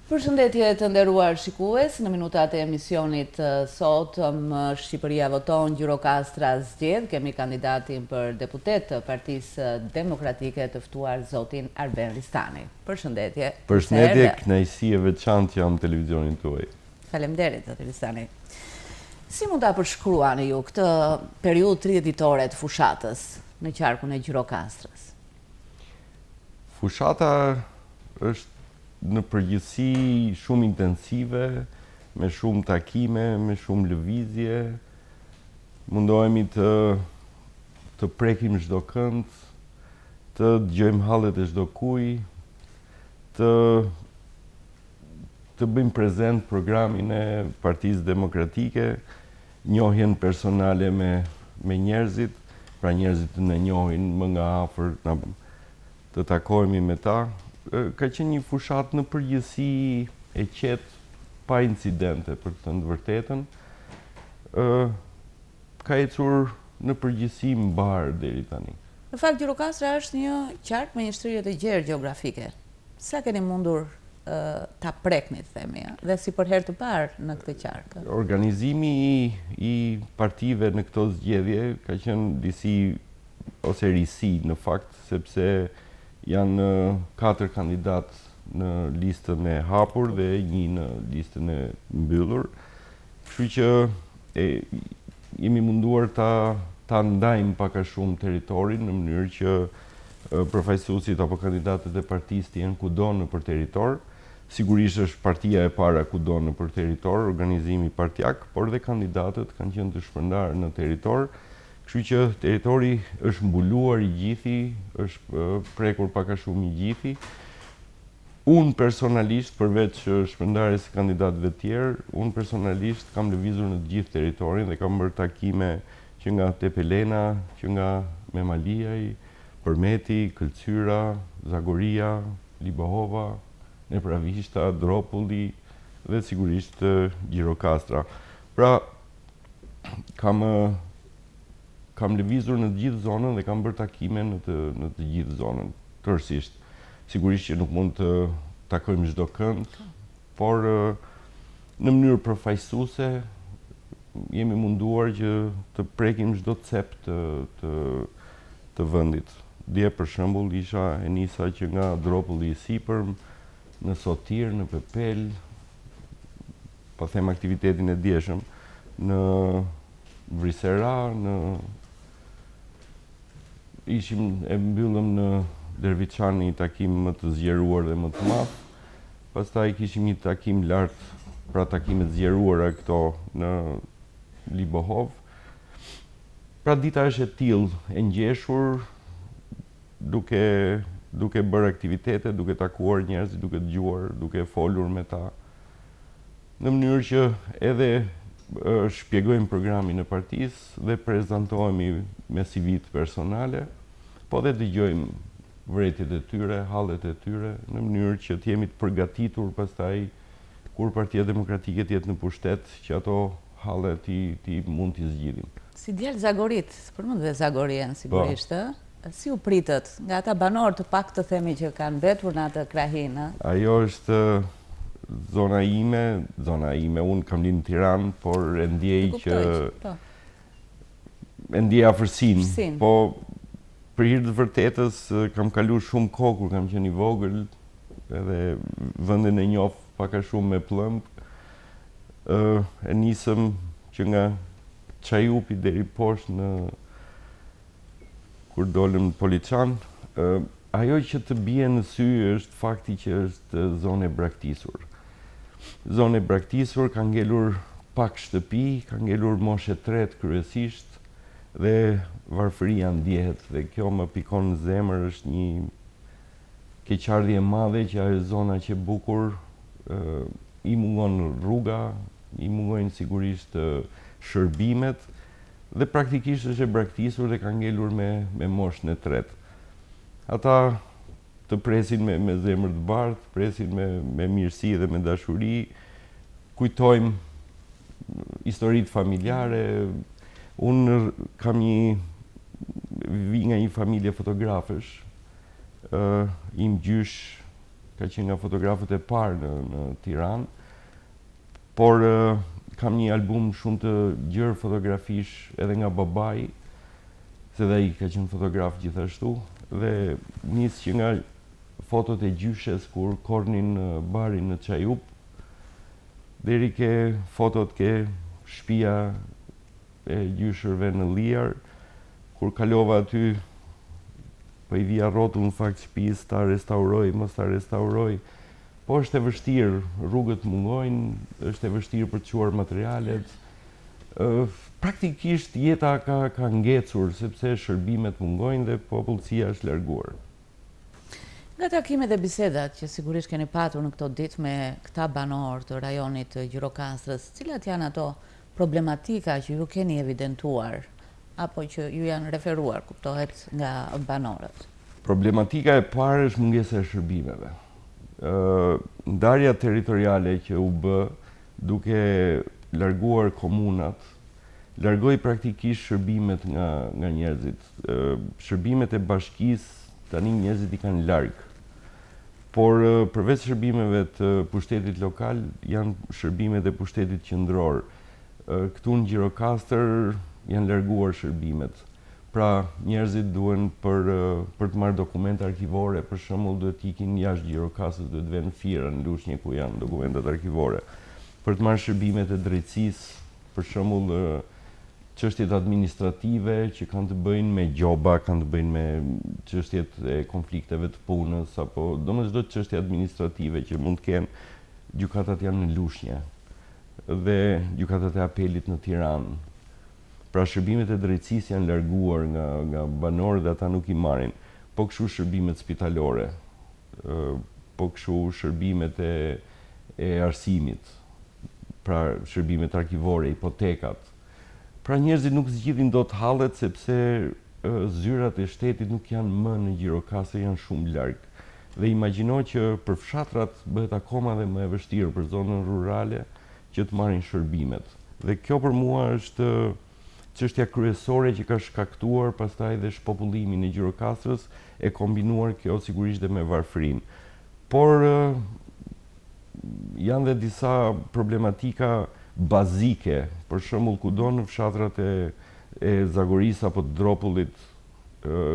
Përshëndetje të nderuar shikues, në minutat e emisionit sot Shqipëria voton, Gjirokastra zgjedh, kemi kandidatin për deputet të Partisë Demokratike të ftuar zotin Arben Ristani. Përshëndetje. Përshëndetje, kënaqësi e veçantë jam televizionin tuaj. Faleminderit zoti Ristani. Si mund ta përshkruani ju këtë periudhë 30 ditore të fushatës në qarkun e Gjirokastrës? Fushata është në përgjithësi shumë intensive, me shumë takime, me shumë lëvizje. Mundohemi të prekim çdo kënd, të dëgjojmë hallet e çdo kujt, të bëjmë prezent programin e Partisë Demokratike, njohjen personale me njerëzit, pra njerëzit të na njohin më nga afër, të takohemi me ta. Ka qenë një fushat në përgjithësi e qetë, pa incidente për të thënë të vërtetën. Ka ecur në përgjithësi mbar deri tani. Në fakt Gjirokastra është një qark me një shtrirje të gjerë gjeografike. Sa keni mundur ta prekni, themi, dhe si për herë të parë në këtë qark? Organizimi i partive në këto zgjedhje ka qenë disi ose risi në fakt, sepse janë 4 kandidat në listën e hapur dhe 1 në listën e mbyllur. Kështu që jemi munduar ta ndajmë pak a shumë territorin në mënyrë që përfaqësuesit apo kandidatët e partisë të jenë kudo nëpër territor. Sigurisht është partia e para kudo nëpër territor, organizimi partjak, por dhe kandidatët kanë qenë të shpërndarë në territor. Kështu që territori është mbuluar i gjithi, është prekur pak a shumë i gjithi. Unë personalisht, përveç shpërndarjes së kandidatëve të tjerë, unë personalisht kam lëvizur në të gjithë territorin dhe kam bërë takime që nga Tepelena, që nga Memaliaj, Përmeti, Këlcyra, Zagoria, Libohova, Nepravishta, Dropulli dhe sigurisht Gjirokastra. Pra, kam lëvizur në të gjithë zonën dhe kam bërë takime në të gjithë zonën, tërësisht. Sigurisht që nuk mund të takojmë çdo kënd, por në mënyrë përfaqësuese jemi munduar që të prekim çdo cep të vendit. Dje për shembull e nisa që nga Dropulli i Sipërm, në Sotir, në Pepel, pa them aktivitetin e djeshëm, në Vrisera, ishim e mbyllëm në Derviçan një takim më të zgjeruar dhe më të madh. Pastaj kishim një takim lart, pra takimet zgjeruara këto në Libohov. Pra dita është e tillë, e ngjeshur, duke bërë aktivitete, duke takuar njerëz, duke dëgjuar, duke folur me ta. Në mënyrë që edhe shpjegojmë programin e partisë dhe prezantohemi me CV-të personale, po dhe dëgjojmë vërejtjet e tyre, hallet e tyre, në mënyrë që të jemi të përgatitur pastaj kur Partia Demokratike të jetë në pushtet, që ato halle ti mund t'i zgjidhim. Si djalë Zagorit, përmend dhe Zagorien sigurisht, si u pritët nga ata banorë të pak të themi që kanë mbetur në atë krahin? Ajo është zona ime, unë kam lind në Tiranë, por e ndjej që e ndjej afërsinë, po për hir të vërtetës kam kaluar shumë kohë kur kam qenë i vogël, edhe vendin e njoh pak a shumë me plumb. E nisëm që nga Çajupi deri poshtë kur dolëm në Poliçan. Ajo që të bie në sy është fakti që është zonë e braktisur. Zonë e braktisur, ka ngelur pak shtëpi, ka ngelur moshe tretë kryesisht, dhe varfëria ndjehet, dhe kjo më pikon në zemër, është një keqardhje e madhe që ajo zona që bukur, i mungon rruga, i mungojnë sigurisht shërbimet, dhe praktikisht është e braktisur dhe ka ngelur me moshën e tretë. Ata të presin me zemër të bardhë, presin me mirësi dhe me dashuri, kujtojmë historitë familjare. Unë kam vi nga një familje fotografësh, im gjysh ka qenë nga fotografët e parë në Tiranë, por kam një album shumë të gjerë fotografish edhe nga babai, se dhe ai ka qenë fotograf gjithashtu, dhe nis që nga fotot e gjyshes kur kornin barin në Çajup, deri ke fotot ke shtëpia e gjyshërve në Liar, kur kalova aty, po i vija rrotull në fakt shtëpisë, ta restauroj, mos ta restauroj. Po është e vështirë, rrugët mungojnë, është e vështirë për të quar materialet. Praktikisht jeta ka ngecur, sepse shërbimet mungojnë dhe popullsia është larguar. Nga takimet dhe bisedat që sigurisht keni patur në këto ditë me këta banor të rajonit të Gjirokastrës, cilat janë ato problematika që ju keni evidentuar, apo që ju janë referuar, kuptohet, nga banorët? Problematika e parë është mungesa e shërbimeve. Ndarja territoriale që u bë duke larguar komunat, largoi praktikisht shërbimet nga njerëzit. Shërbimet e bashkisë tani njerëzit i kanë larg. Por përveç shërbimeve të pushtetit lokal, janë shërbimet e pushtetit qendror. Këtu në Gjirokastër janë larguar shërbimet. Pra njerëzit duhen për të marrë dokumente arkivore, për shembull duhet ikin jashtë Gjirokastrës, duhet vënë në Fira, në Lushnjë ku janë dokumentat arkivore. Për të marrë shërbimet e drejtësisë, për shembull çështjet administrative që kanë të bëjnë me gjoba, kanë të bëjnë me çështjet e konflikteve të punës, apo domosdoshmë çdo çështje administrative që mund të kenë, gjykatat janë në Lushnjë dhe gjykatat e apelit në Tiranë. Pra shërbimet e drejtësisë janë larguar nga banorët dhe ata nuk i marrin. Po kështu shërbimet spitalore, po kështu shërbimet e arsimit, pra shërbimet arkivore, hipotekat. Pra njerëzit nuk zgjidhin dot hallet sepse zyrat e shtetit nuk janë më në Gjirokastër, janë shumë larg. Dhe imagjino që për fshatrat bëhet akoma dhe më e vështirë për zonën rurale që të marrin shërbimet. Dhe kjo për mua është çështja kryesore që ka shkaktuar pastaj dhe shpopullimin e Gjirokastrës, e kombinuar kjo sigurisht dhe me varfërinë. Por janë dhe disa problematika bazike, për shembull kudo në fshatrat e Zagorisë apo të Dropullit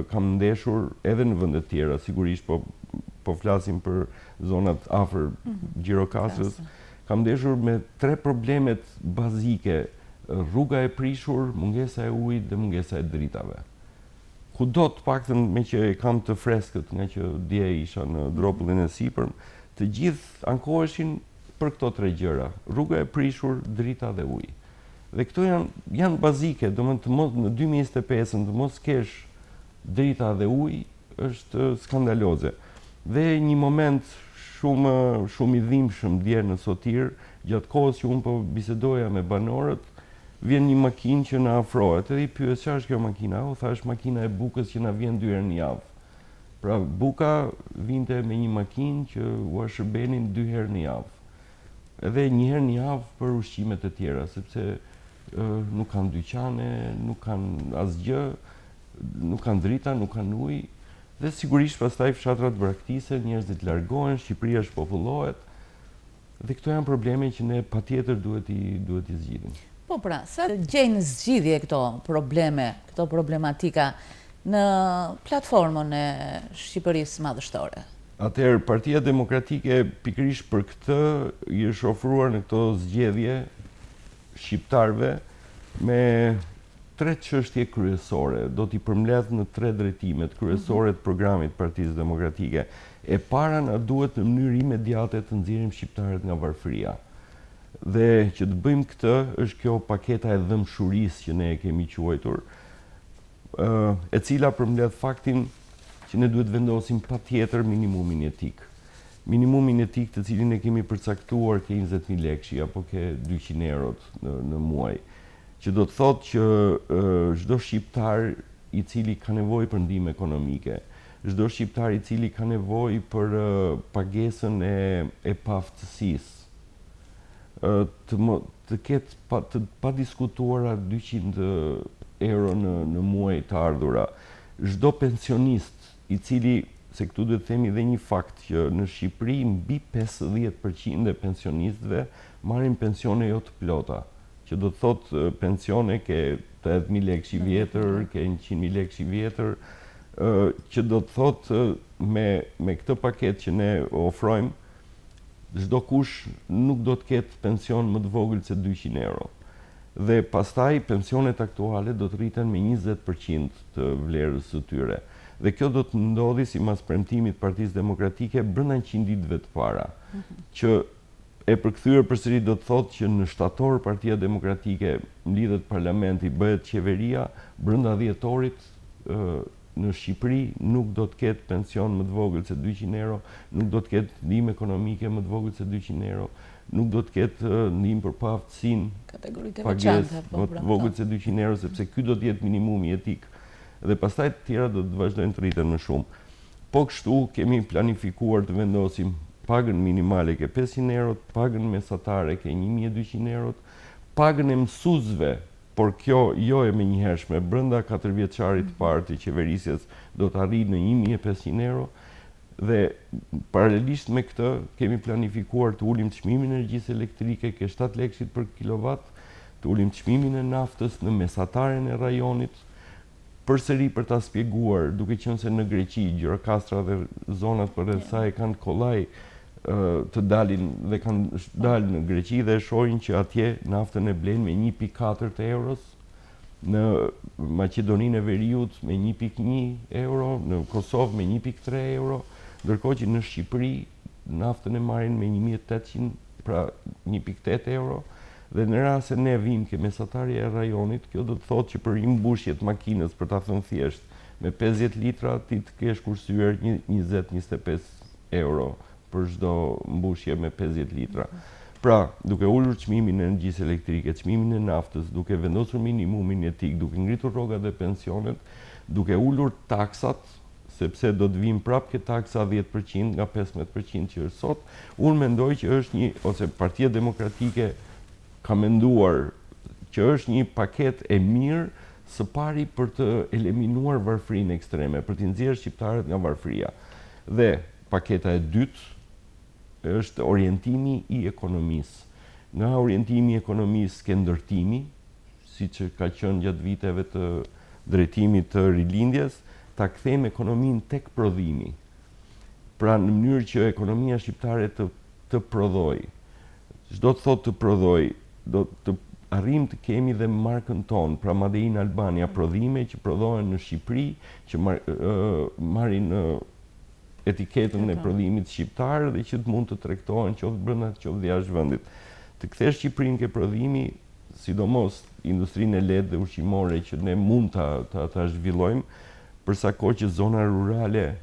kam ndeshur edhe në vende të tjera, sigurisht po flasim për zonat afër Gjirokastrës, kam ndeshur me 3 problemet bazike: rruga e prishur, mungesa e ujit dhe mungesa e dritave. Kudo të paktën me që e kam të freskët nga që dje isha në Dropullin e Sipërm, të gjithë ankoheshin për këto 3 gjëra: rruga e prishur, drita dhe uji. Dhe këto janë bazike, domethënë në 2025 të mos kesh drita dhe ujë është skandaloze. Dhe një moment shumë i dhimbshëm dje në Sotir, gjatë kohës që unë po bisedoja me banorët, vjen një makinë që na afrohet, edhe i pyet çfarë është kjo makina? U thash makina e bukës që na vjen 2 herë në javë. Pra buka vinte me një makinë që ua shërbenin 2 herë në javë. Edhe 1 herë në javë për ushqimet e tjera, sepse nuk kanë dyqane, nuk kanë asgjë, nuk kanë drita, nuk kanë ujë. Dhe sigurisht pastaj fshatrat braktisën, njerëzit largohen, Shqipëria shpopullohet. Dhe këto janë probleme që ne patjetër duhet i zgjidhim. Po pra, sa gjejnë zgjidhje këto probleme, këto problematika në platformën e Shqipërisë madhështore? Atëherë, Partia Demokratike pikërisht për këtë i është ofruar në këto zgjedhje shqiptarëve me 3 çështje kryesore. Do t'i përmbledh në 3 drejtimet kryesore të programit Partisë Demokratike. E para, na duhet në mënyrë imediate të nxjerrim shqiptarët nga varfëria. Dhe që të bëjmë këtë është kjo paketa e dhëmshurisë që ne e kemi quajtur, e cila përmbledh faktin që ne duhet vendosim patjetër minimumin jetik. Minimumin jetik të cilin e kemi përcaktuar ke 20.000 lekë apo ke 200 eurot në muaj. Që do të thotë që çdo shqiptar i cili ka nevojë për ndihmë ekonomike, çdo shqiptar i cili ka nevojë për pagesën e paaftësisë, të ketë të padiskutuara 200 euro në muaj të ardhura. Çdo pensionist i cili se këtu duhet të themi dhe një fakt që në Shqipëri mbi 50% e pensionistëve marrin pensione jo të plota, që do të thotë pensione ke 80.000 lekë i vjetër, ke 100.000 lekë i vjetër, që do të thotë me këtë paket që ne ofrojmë, çdo kush nuk do të ketë pension më të vogël se 200 euro. Dhe pastaj pensionet aktuale do të rriten me 20% të vlerës së tyre. Dhe kjo do të ndodhi sipas premtimit Partisë Demokratike brenda 100 ditëve të para, që e përkthyer përsëri do të thotë që në shtator Partia Demokratike mlidhet parlamenti, bëhet qeveria, brenda dhjetorit në Shqipëri nuk do të ketë pension më të vogël se 200 euro, nuk do të ketë ndihmë ekonomike më të vogël se 200 euro, nuk do të ketë ndihmë për paaftësinë, pagesë më të vogël se 200 euro, sepse ky do të jetë minimumi etik. Dhe pastaj të tjera do të vazhdojnë të rriten më shumë. Po kështu kemi planifikuar të vendosim pagën minimale ke 500 euro, pagën mesatare ke 1.200 euro, pagën e mësuesve, por kjo jo e menjëhershme, brenda 4 vjeçarit të parë të qeverisjes do të arrijë në 1.500 euro, dhe paralelisht me këtë kemi planifikuar të ulim çmimin e energjisë elektrike ke 7 lekë për kilovat, të ulim çmimin e naftës në mesataren e rajonit, përsëri për ta shpjeguar, duke qenë se në Greqi, Gjirokastra dhe zonat përreth saj kanë kollaj të dalin dhe kanë dalë në Greqi dhe shohin që atje naftën e blen me 1.4 të euros, në Maqedoninë e Veriut me 1.1 euro, në Kosovë me 1.3 euro, ndërkohë që në Shqipëri naftën e marrin me 1.800, pra 1.8 euro, dhe në rast se ne vim ke mesatarja e rajonit, kjo do të thotë që për një mbushje të makinës, për ta thënë thjesht, me 50 litra ti të kesh kursyer 20-25 euro për çdo mbushje me 50 litra. Pra, duke ulur çmimin e energjisë elektrike, çmimin e naftës, duke vendosur minimumin etik, duke ngritur rrogat e pensionet, duke ulur taksat, sepse do të vim prapë ke taksa 10% nga 15% që është sot, unë mendoj që është një, ose Partia Demokratike ka menduar që është një paket e mirë së pari për të eliminuar varfërinë ekstreme, për t'i nxjerrë shqiptarët nga varfëria. Dhe paketa e dytë është orientimi i ekonomisë. Nga orientimi i ekonomisë ke ndërtimi, siç ka qenë gjatë viteve të drejtimit të rilindjes, ta kthejmë ekonominë tek prodhimi. Pra në mënyrë që ekonomia shqiptare të prodhojë. Çdo të thotë të prodhojë, do të arrim të kemi dhe markën tonë, pra Made in Albania, prodhime që prodhohen në Shqipëri, që marrin etiketën e prodhimit shqiptar dhe që të mund të tregtohen qoftë brenda qoftë jashtë vendit. Të kthesh Shqipërinë ke prodhimi, sidomos industrinë e lehtë dhe ushqimore që ne mund ta zhvillojmë, përsa kohë që zona rurale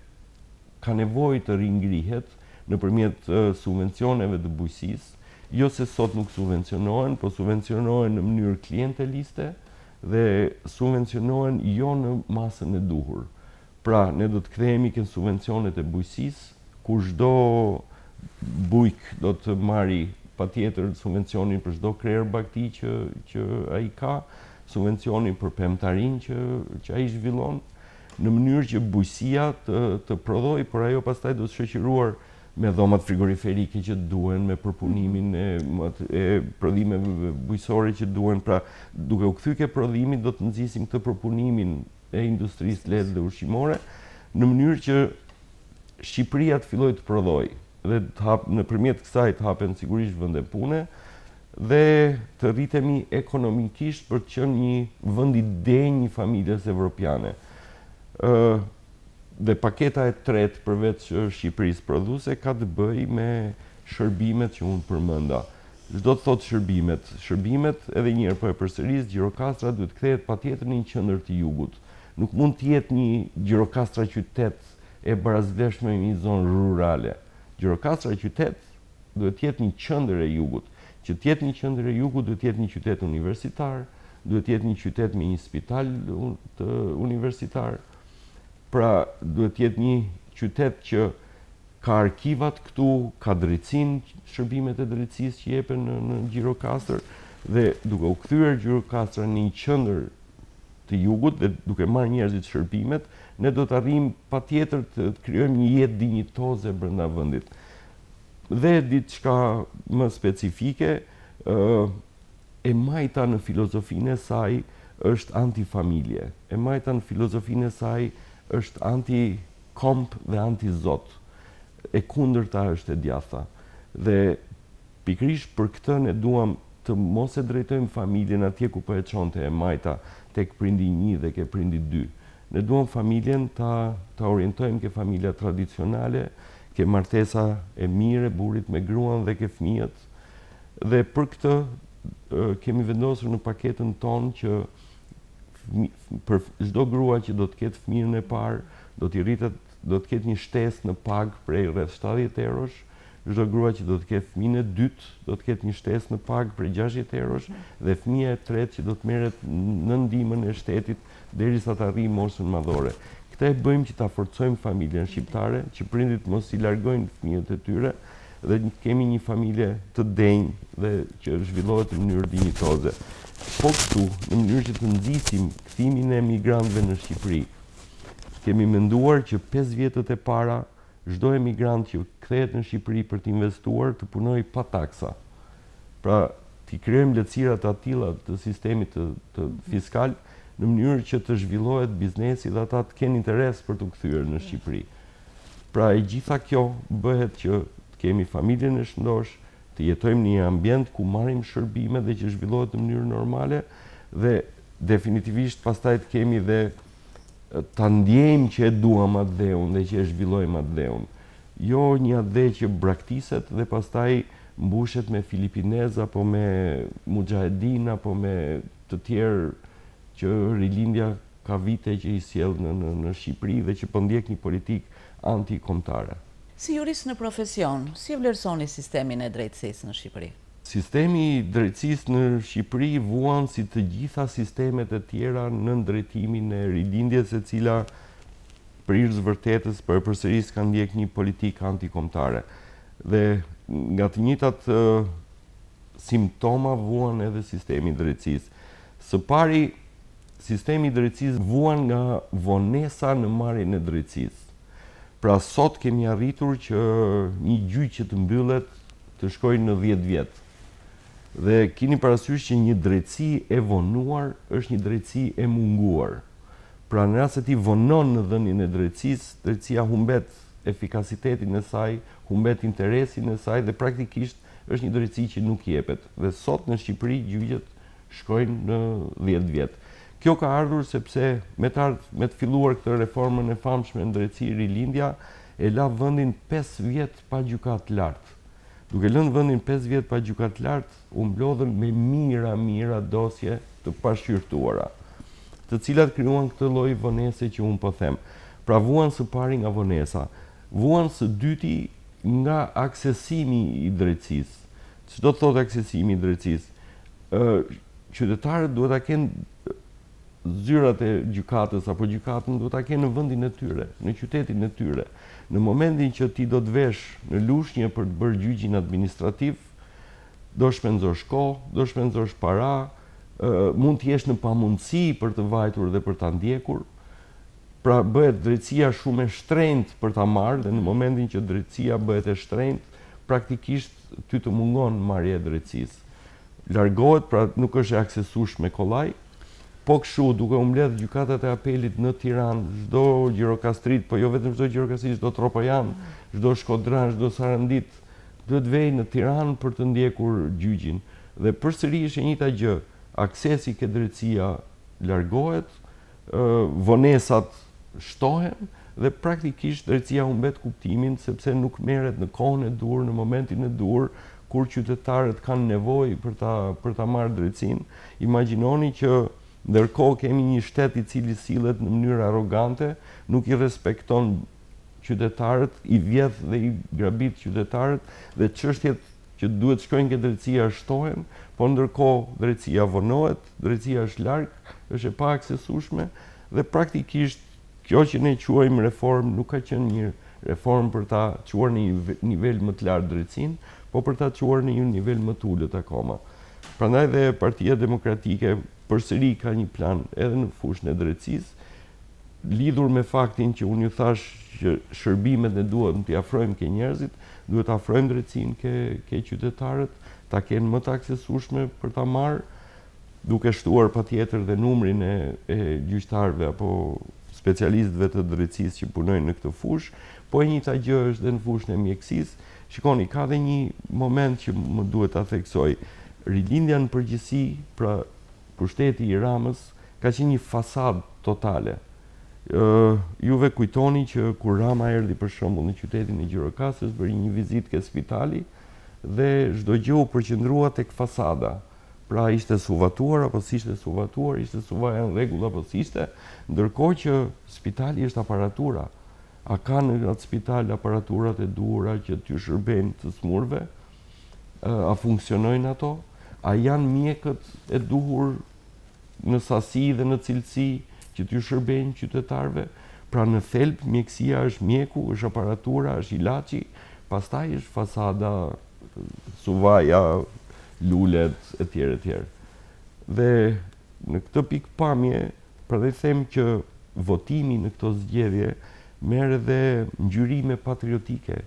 ka nevojë të ringrihet nëpërmjet subvencioneve të bujqësisë, jo se sot nuk subvencionohen, po subvencionohen në mënyrë klienteliste dhe subvencionohen jo në masën e duhur. Pra, ne do të kthehemi ke subvencionet e bujqësisë, ku çdo bujk do të marri patjetër subvencionin për çdo krerë bakti që ai ka, subvencionin për pemtarin që ai zhvillon, në mënyrë që bujqësia të prodhojë, por ajo pastaj do të shoqëruar me dhomat frigoriferike që duhen, me përpunimin e prodhimeve bujqësore që duhen, pra duke u kthyer ke prodhimi do të nxisim këtë përpunimin e industrisë lehtë dhe ushqimore, në mënyrë që Shqipëria të fillojë të prodhojë dhe nëpërmjet kësaj të hapen sigurisht vende pune dhe të rritemi ekonomikisht për të qenë një vend i denj i familjes evropiane. Dhe paketa e tretë përveç Shqipërisë prodhuese ka të bëjë me shërbimet që unë përmenda. Çdo të thotë shërbimet edhe një herë po e përsëris, Gjirokastra duhet kthehet patjetër në një qendër të jugut. Nuk mund të jetë një Gjirokastra qytet e barazveshme me një zonë rurale. Gjirokastra qytet duhet të jetë një qendër e jugut. Që të jetë një qendër e jugut duhet të jetë një qytet universitar, duhet të jetë një qytet me një spital universitar. Pra, duhet jetë një qytet që ka arkivat këtu, ka drejtësinë, shërbimet e drejtësisë që jepen në Gjirokastër, dhe duke u kthyer Gjirokastra në një qendër të jugut dhe duke marrë njerëzit shërbimet, ne do të arrijmë patjetër të krijojmë një jetë dinjitoze brenda vendit. Dhe diçka më specifike, e Majta në filozofinë e saj është antifamilje. E Majta në filozofinë e saj është anti-komp dhe anti-zot. E kundërta është e djatha. Dhe pikërisht për këtë ne duam të mos e drejtojmë familjen atje ku po e çonte e Majta tek prindi 1 dhe ke prindi 2. Ne duam familjen ta orientojmë ke familja tradicionale, ke martesa e mire, burrit me gruan dhe ke fëmijët. Dhe për këtë kemi vendosur në paketën tonë që për çdo grua që do të ketë fëmijën e parë, do të ketë një shtesë në pagë prej rreth 70 eurosh. Çdo grua që do të ketë fëmijën e dytë, do të ketë një shtesë në pagë prej 60 eurosh dhe fëmia e tretë që do të merret në ndihmën e shtetit derisa të arrijë moshën madhore. Këtë e bëjmë që ta forcojmë familjen shqiptare, që prindit mos i largojnë fëmijët e tyre dhe kemi një familje të denjë dhe që zhvillohet në mënyrë dinjitoze. Po kështu, në mënyrë që të nxisim kthimin e emigrantëve në Shqipëri, kemi menduar që 5 vjetët e para çdo emigrant që kthehet në Shqipëri për të investuar të punojë pa taksa. Pra, t'i krijojmë lehtësira të tilla të sistemit të fiskal në mënyrë që të zhvillohet biznesi dhe ata të kenë interes për të kthyer në Shqipëri. Pra, e gjitha kjo bëhet që të kemi familjen e shëndosh, të jetojmë në një ambient ku marrim shërbime dhe që zhvillohet në mënyrë normale dhe definitivisht pastaj të kemi dhe ta ndjejmë që e duam atë dheun dhe që e zhvillojmë atë dheun. Jo një atë dhe që braktiset dhe pastaj mbushet me filipinez apo me mujahedin apo me të tjerë që rilindja ka vite që i sjell në Shqipëri dhe që po ndjek një politikë antikombëtare. Si jurist në profesion, si vlerësoni sistemin e drejtësisë në Shqipëri? Sistemi i drejtësisë në Shqipëri vuan si të gjitha sistemet e tjera në drejtimin e rilindjes e cila prirës vërtetës përsëris ka ndjek një politikë antikombëtare. Dhe nga të njëjtat simptoma vuan edhe sistemi i drejtësisë. Së pari, sistemi i drejtësisë vuan nga vonesa në marrjen e drejtësisë. Pra sot kemi arritur që një gjyq që të mbyllet të shkojë në 10 vjet. Dhe keni parasysh që një drejtësi e vonuar është një drejtësi e munguar. Pra në rast se ti vonon në dhënien e drejtësisë, drejtësia humbet efikasitetin e saj, humbet interesin e saj dhe praktikisht është një drejtësi që nuk jepet. Dhe sot në Shqipëri gjyqet shkojnë në 10 vjet. Kjo ka ardhur sepse me të filluar këtë reformën e famshme në drejtësi rilindja e la vendin 5 vjet pa gjykatë lartë. Duke lënë vendin 5 vjet pa gjykatë lartë, u mblodhen me mira dosje të pashqyrtuara, të cilat krijuan këtë lloj vonese që unë po them. Pra vuan së pari nga vonesa, vuan së dyti nga aksesimi i drejtësisë. Ç'do të thotë aksesimi i drejtësisë? Qytetarët duhet ta kenë zyrat e gjykatës apo gjykatën duhet ta kenë në vendin e tyre, në qytetin e tyre. Në momentin që ti do të vesh në Lushnjë për të bërë gjyqin administrativ, do shpenzosh kohë, do shpenzosh para, mund të jesh në pamundësi për të vajtur dhe për ta ndjekur. Pra bëhet drejtësia shumë e shtrenjtë për ta marrë dhe në momentin që drejtësia bëhet e shtrenjtë, praktikisht ty të mungon marrja e drejtësisë. Largohet, pra nuk është e aksesueshme me kollaj. Po kështu, duke u mbledh gjykatat e apelit në Tiranë, çdo gjirokastrit, po jo vetëm çdo gjirokastrit, çdo Tropojan, çdo Shkodran, çdo Sarandit, duhet vej në Tiranë për të ndjekur gjyqin. Dhe përsëri është e njëjta gjë, aksesi ke drejtësia largohet, vonesat shtohen dhe praktikisht drejtësia humbet kuptimin sepse nuk merret në kohën e dur, në momentin e dur, kur qytetarët kanë nevojë për ta marrë drejtësinë. Imagjinoni që ndërkohë kemi një shtet i cili sillet në mënyrë arrogante, nuk i respekton qytetarët, i vjedh dhe i grabit qytetarët dhe çështjet që duhet shkojnë ke drejtësia shtohen, po ndërkohë drejtësia vonohet, drejtësia është larg, është e pa aksesueshme dhe praktikisht kjo që ne quajmë reformë nuk ka qenë një reformë për ta çuar në një nivel më të lartë drejtësinë, po për ta çuar në një nivel më të ulët akoma. Prandaj dhe Partia Demokratike përsëri ka një plan edhe në fushën e drejtësisë, lidhur me faktin që unë ju thash që shërbimet ne duhet t'i afrojmë ke njerëzit, duhet të afrojmë drejtësinë ke qytetarët, ta kenë më të aksesueshme për ta marrë, duke shtuar patjetër dhe numrin e gjyqtarëve apo specialistëve të drejtësisë që punojnë në këtë fushë, po e njëjta gjë është edhe në fushën e mjekësisë. Shikoni, ka dhe një moment që më duhet ta theksoj. Rilindja në përgjithësi, pra pushteti i Ramës, ka qenë një fasadë totale. Juve kujtoni që kur Rama erdhi për shembull në qytetin e Gjirokastrës, bëri një vizitë ke spitali dhe çdo gjë u përqendrua tek fasada. Pra ishte suvatuar apo s'ishte suvatuar, ishte suvaja në rregull apo s'ishte, ndërkohë që spitali është aparatura. A ka në atë spital aparaturat e duhura që t'ju shërbejnë të smurve? A funksionojnë ato? A janë mjekët e duhur në sasi dhe në cilësi që t'ju shërbejnë qytetarëve? Pra në thelb mjekësia është mjeku, është aparatura, është ilaçi, pastaj është fasada, suvaja, lulet, etj. Dhe në këtë pikpamje, prandaj them që votimi në këto zgjedhje merr edhe ngjyrime patriotike,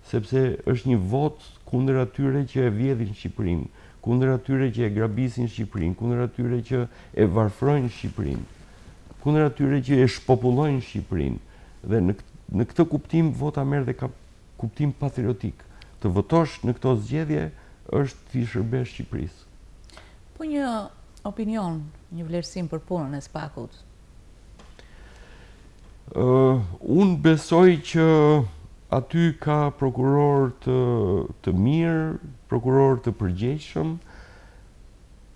sepse është një vot kundër atyre që e vjedhin Shqipërinë, kundër atyre që e grabisin Shqipërinë, kundër atyre që e varfrojnë Shqipërinë, kundër atyre që e shpopullojnë Shqipërinë. Dhe në këtë kuptim vota merr dhe ka kuptim patriotik. Të votosh në këto zgjedhje është t'i shërbesh Shqipërisë. Po një opinion, një vlerësim për punën e SPAK-ut? Unë besoj që aty ka prokuror të mirë, prokuror të përgjegjshëm,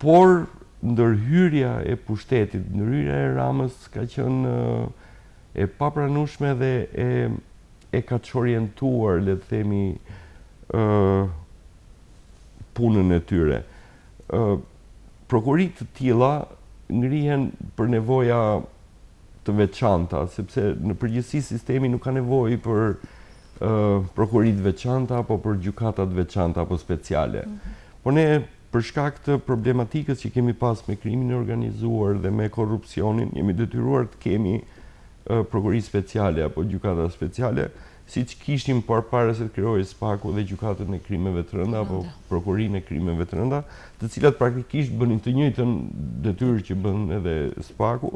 por ndërhyrja e pushtetit, ndërhyrja e Ramës ka qenë e papranueshme dhe e ka çorientuar, le të themi, punën e tyre. Prokurit të tilla ngrihen për nevoja të veçanta, sepse në përgjithësi sistemi nuk ka nevojë për prokurit veçanta apo për gjykata të veçanta apo speciale. Por ne për shkak të problematikës që kemi pas me krimin e organizuar dhe me korrupsionin, jemi detyruar të kemi prokuri speciale apo gjykata speciale, siç kishim përpara se të krijohej SPAK-u dhe gjykatën e krimeve të rënda apo prokurinë e krimeve të rënda, të cilat praktikisht bënin të njëjtën detyrë që bën edhe SPAK-u.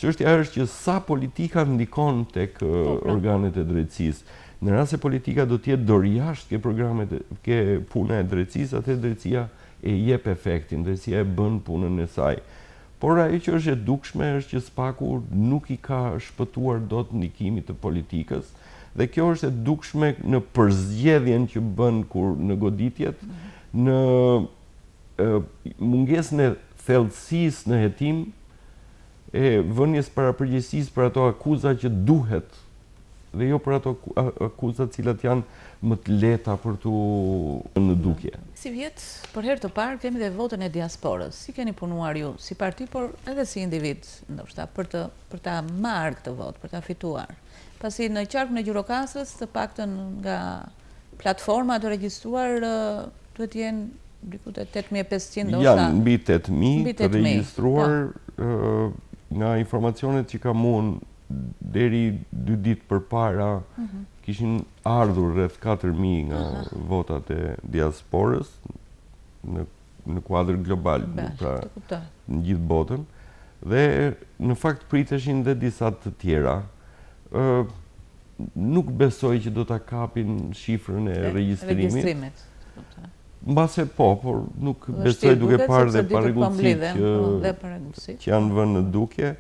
Çështja është që sa politika ndikon tek organet e drejtësisë. Në rast se politika do të jetë dorëjashtë ke puna e drejtësisë, atë drejtësia e jep efektin, drejtësia e bën punën e saj. Por ajo që është e dukshme është që SPAK-u nuk i ka shpëtuar dot ndikimit të politikës, dhe kjo është e dukshme në përzgjedhjen që bën kur në goditjet, në mungesën e thellësisë në hetim, e vënies para përgjegjësisë për ato akuza që duhet, dhe jo për ato akuza të cilat janë më të lehta për tu në dukje. Si vjet, për herë të parë kemi dhe votën e diasporës. Si keni punuar ju si parti, por edhe si individ, ndoshta për ta marrë këtë votë, për ta fituar? Pasi në qarkun e Gjirokastrës, të paktën nga platforma të regjistruar duhet jenë diku te 8500 ndoshta. Janë mbi 8000 të regjistruar. Nga informacionet që kam unë deri 2 ditë përpara kishin ardhur rreth 4000 nga votat e diasporës në kuadër global, pra në gjithë botën, dhe në fakt priteshin dhe disa të tjera. Nuk besoj që do ta kapin shifrën e regjistrimit. Mbase po, por nuk besoj duke parë dhe parregullësitë që janë vënë në dukje.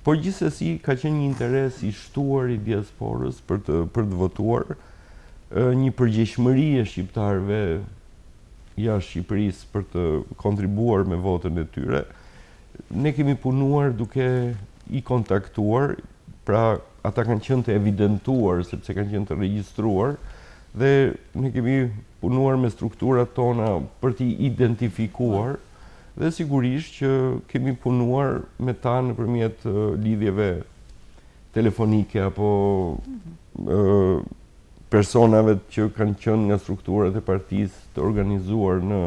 Por gjithsesi ka qenë një interes i shtuar i diasporës për të votuar, një përgjegjësi e shqiptarëve jashtë Shqipërisë për të kontribuar me votën e tyre. Ne kemi punuar duke i kontaktuar, pra ata kanë qenë të evidentuar sepse kanë qenë të regjistruar, dhe ne kemi punuar me strukturat tona për t'i identifikuar, dhe sigurisht që kemi punuar me ta nëpërmjet lidhjeve telefonike apo personave që kanë qenë nga strukturat e partisë të organizuar në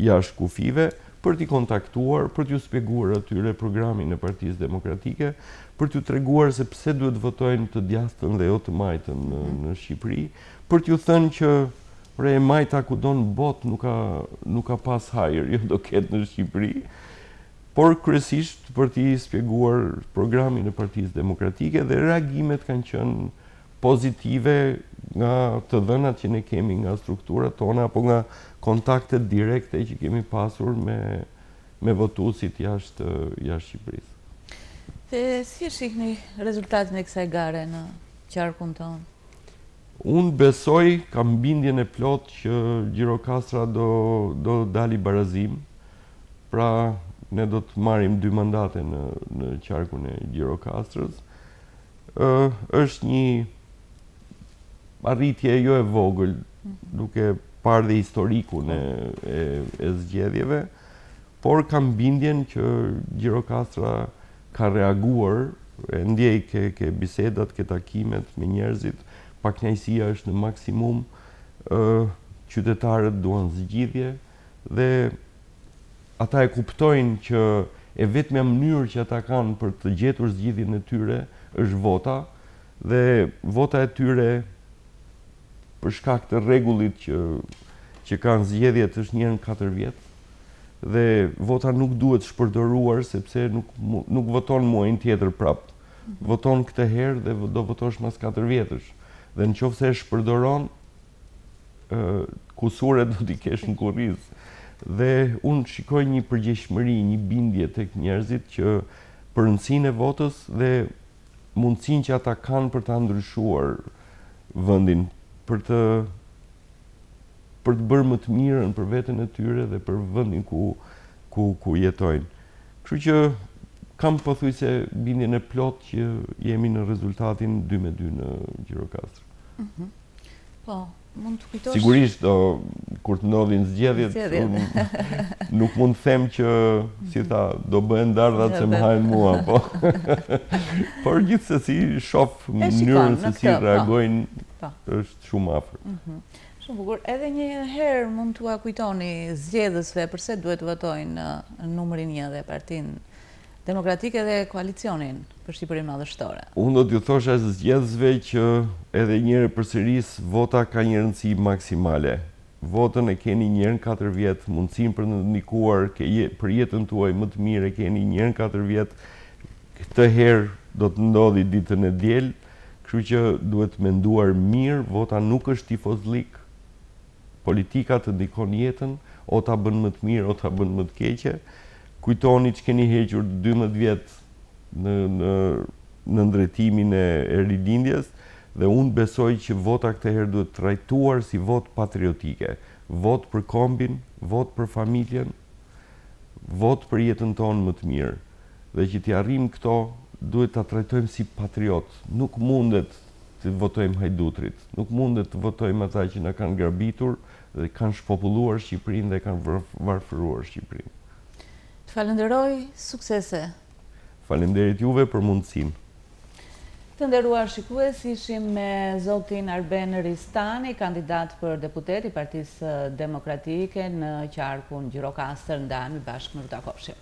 jashtë kufive, për t'i kontaktuar, për t'ju shpjeguar atyre programin e Partisë Demokratike, për t'ju treguar se pse duhet votojnë të djathtën dhe jo të majtën në Shqipëri, për t'ju thënë që e majta kudo në botë nuk ka pas hajër, jo do ketë në Shqipëri, por kryesisht për t'i shpjeguar programin e Partisë Demokratike dhe reagimet kanë qenë pozitive nga të dhënat që ne kemi nga strukturat tona apo nga kontaktet direkte që kemi pasur me votuesit jashtë Shqipërisë. Dhe si e shihni rezultatin e kësaj gare në qarkun tonë? Unë besoj, kam bindjen e plot që Gjirokastra do dali barazim, pra ne do të marrim 2 mandate në qarkun e Gjirokastrës. Është një arritje jo e vogël, duke parë dhe historikun e zgjedhjeve, por kam bindjen që Gjirokastra ka reaguar, e ndjej ke bisedat, ke takimet me njerëzit, pakënaqësia është në maksimum, qytetarët duan zgjidhje dhe ata e kuptojnë që e vetmja mënyrë që ata kanë për të gjetur zgjidhjen e tyre është vota, dhe vota e tyre për shkak të rregullit që kanë zgjedhjet është 1 në 4 vjet, dhe vota nuk duhet shpërdoruar sepse nuk voton muajin tjetër prap. Voton këtë herë dhe do votosh mas 4 vjetësh. Dhe në qoftë se e shpërdoron, kusure do t'i kesh në kurriz. Dhe unë shikoj një përgjegjësi, një bindje tek njerëzit që për rëndësinë e votës dhe mundësinë që ata kanë për ta ndryshuar vendin, për të bërë më të mirën për veten e tyre dhe për vendin ku jetojnë. Kështu që kam pothuajse bindjen e plot që jemi në rezultatin 2-2 në Gjirokastër. Po, mund të kujtosh... Sigurisht, kur të ndodhin zgjedhjet, nuk mund të them që, si tha, do bëhen dardhat se më hajnë mua, po. Por gjithsesi shoh mënyrën se si reagojnë, është shumë afër. Shumë bukur. Edhe një herë mund t'ua kujtoni zgjedhësve përse duhet votojnë në numrin 1 dhe Partinë Demokratike dhe koalicionin për Shqipërinë Madhështore. Unë do t'ju thosha zgjedhësve që edhe një herë përsëris vota ka një rëndësi maksimale. Votën e keni 1 në 4 vjet, mundësinë për të ndikuar për jetën tuaj më të mirë e keni 1 në 4 vjet. Këtë herë do të ndodhi ditën e diel, kështu që duhet menduar mirë, vota nuk është tifozlik. Politika të ndikon jetën, o ta bën më të mirë, o ta bën më të keqe. Kujtoni që keni hequr 12 vjet në ndërtimin e rilindjes, dhe unë besoj që vota këtë herë duhet trajtuar si vot patriotike. Vot për kombin, vot për familjen, vot për jetën tonë më të mirë. Dhe që t'i arrijmë këto, duhet ta trajtojmë si patriot. Nuk mundet të votojmë hajdutrit, nuk mundet të votojmë ata që na kanë grabitur dhe kanë shpopulluar Shqipërinë dhe kanë varfëruar Shqipërinë. Të falenderoj, suksese. Falenderit juve për mundësinë. Të nderuar shikues, ishim me zotin Arben Ristani, kandidat për deputet i Partisë Demokratike në qarkun Gjirokastër. Ndahemi bashkë në Ruta Kopshë.